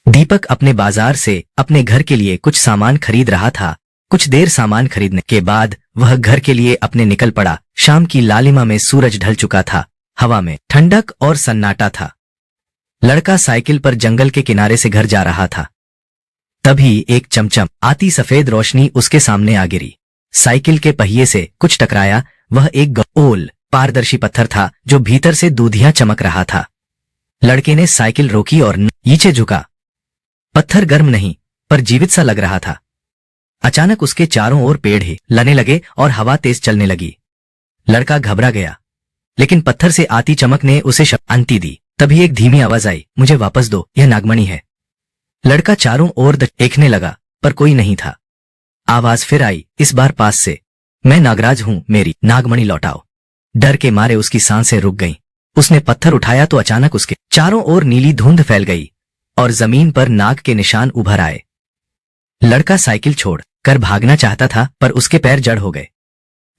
दीपक अपने बाजार से अपने घर के लिए कुछ सामान खरीद रहा था। कुछ देर सामान खरीदने के बाद वह घर के लिए अपने निकल पड़ा। शाम की लालिमा में सूरज ढल चुका था। हवा में ठंडक और सन्नाटा था। लड़का साइकिल पर जंगल के किनारे से घर जा रहा था। तभी एक चमचम आती सफेद रोशनी उसके सामने आ गिरी। साइकिल के पहिए से कुछ टकराया। वह एक गोल पारदर्शी पत्थर था जो भीतर से दूधिया चमक रहा था। लड़के ने साइकिल रोकी और नीचे झुका। पत्थर गर्म नहीं पर जीवित सा लग रहा था। अचानक उसके चारों ओर पेड़ हिलने लगे और हवा तेज चलने लगी। लड़का घबरा गया, लेकिन पत्थर से आती चमक ने उसे शांति दी। तभी एक धीमी आवाज आई, मुझे वापस दो, यह नागमणि है। लड़का चारों ओर देखने लगा पर कोई नहीं था। आवाज फिर आई, इस बार पास से, मैं नागराज हूं, मेरी नागमणि लौटाओ। डर के मारे उसकी सांसें रुक गईं। उसने पत्थर उठाया तो अचानक उसके चारों ओर नीली धुंध फैल गई और जमीन पर नाग के निशान उभर आए। लड़का साइकिल छोड़ कर भागना चाहता था पर उसके पैर जड़ हो गए।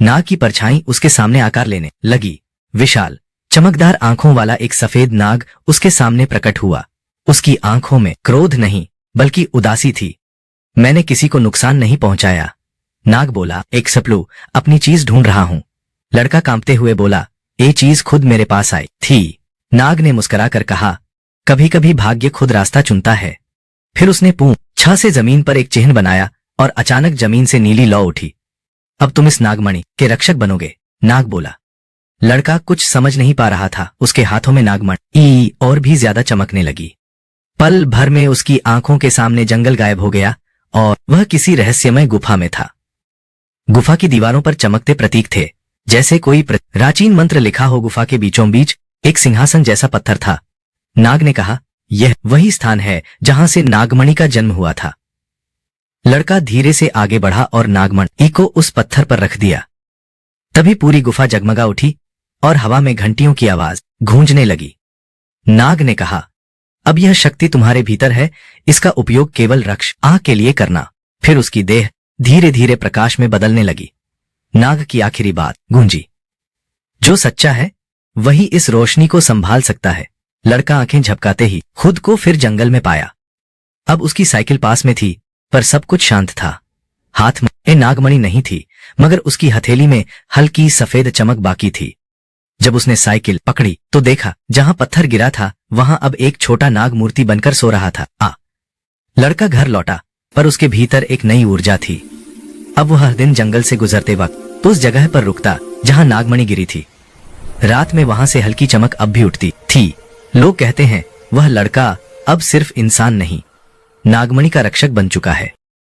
नाग की परछाई उसके सामने आकार लेने लगी। विशाल चमकदार आंखों वाला एक सफेद नाग उसके सामने प्रकट हुआ। उसकी आंखों में क्रोध नहीं बल्कि उदासी थी। मैंने किसी को नुकसान नहीं पहुंचाया, नाग बोला। एक सपलू अपनी चीज ढूंढ रहा हूं। लड़का कांपते हुए बोला, ये चीज खुद मेरे पास आई थी। नाग ने मुस्कुराकर कहा, कभी कभी भाग्य खुद रास्ता चुनता है। फिर उसने पूंछ से जमीन पर एक चिन्ह बनाया और अचानक जमीन से नीली लौ उठी। अब तुम इस नागमणि के रक्षक बनोगे, नाग बोला। लड़का कुछ समझ नहीं पा रहा था। उसके हाथों में नागमणि और भी ज्यादा चमकने लगी। पल भर में उसकी आंखों के सामने जंगल गायब हो गया और वह किसी रहस्यमय गुफा में था। गुफा की दीवारों पर चमकते प्रतीक थे, जैसे कोई प्राचीन मंत्र लिखा हो। गुफा के बीचों बीच एक सिंहासन जैसा पत्थर था। नाग ने कहा, यह वही स्थान है जहां से नागमणि का जन्म हुआ था। लड़का धीरे से आगे बढ़ा और नागमणि को उस पत्थर पर रख दिया। तभी पूरी गुफा जगमगा उठी और हवा में घंटियों की आवाज गूंजने लगी। नाग ने कहा, अब यह शक्ति तुम्हारे भीतर है, इसका उपयोग केवल रक्षा के लिए करना। फिर उसकी देह धीरे धीरे प्रकाश में बदलने लगी। नाग की आखिरी बात गूंजी, जो सच्चा है वही इस रोशनी को संभाल सकता है। लड़का आंखें झपकाते ही खुद को फिर जंगल में पाया। अब उसकी साइकिल पास में थी पर सब कुछ शांत था। हाथ में नागमणि नहीं थी मगर उसकी हथेली में हल्की सफेद चमक बाकी थी। जब उसने साइकिल पकड़ी तो देखा जहां पत्थर गिरा था वहां अब एक छोटा नाग मूर्ति बनकर सो रहा था। लड़का घर लौटा पर उसके भीतर एक नई ऊर्जा थी। अब वह हर दिन जंगल से गुजरते वक्त उस जगह पर रुकता जहां नागमणि गिरी थी। रात में वहां से हल्की चमक अब भी उठती थी। लोग कहते हैं वह लड़का अब सिर्फ इंसान नहीं, नागमणि का रक्षक बन चुका है।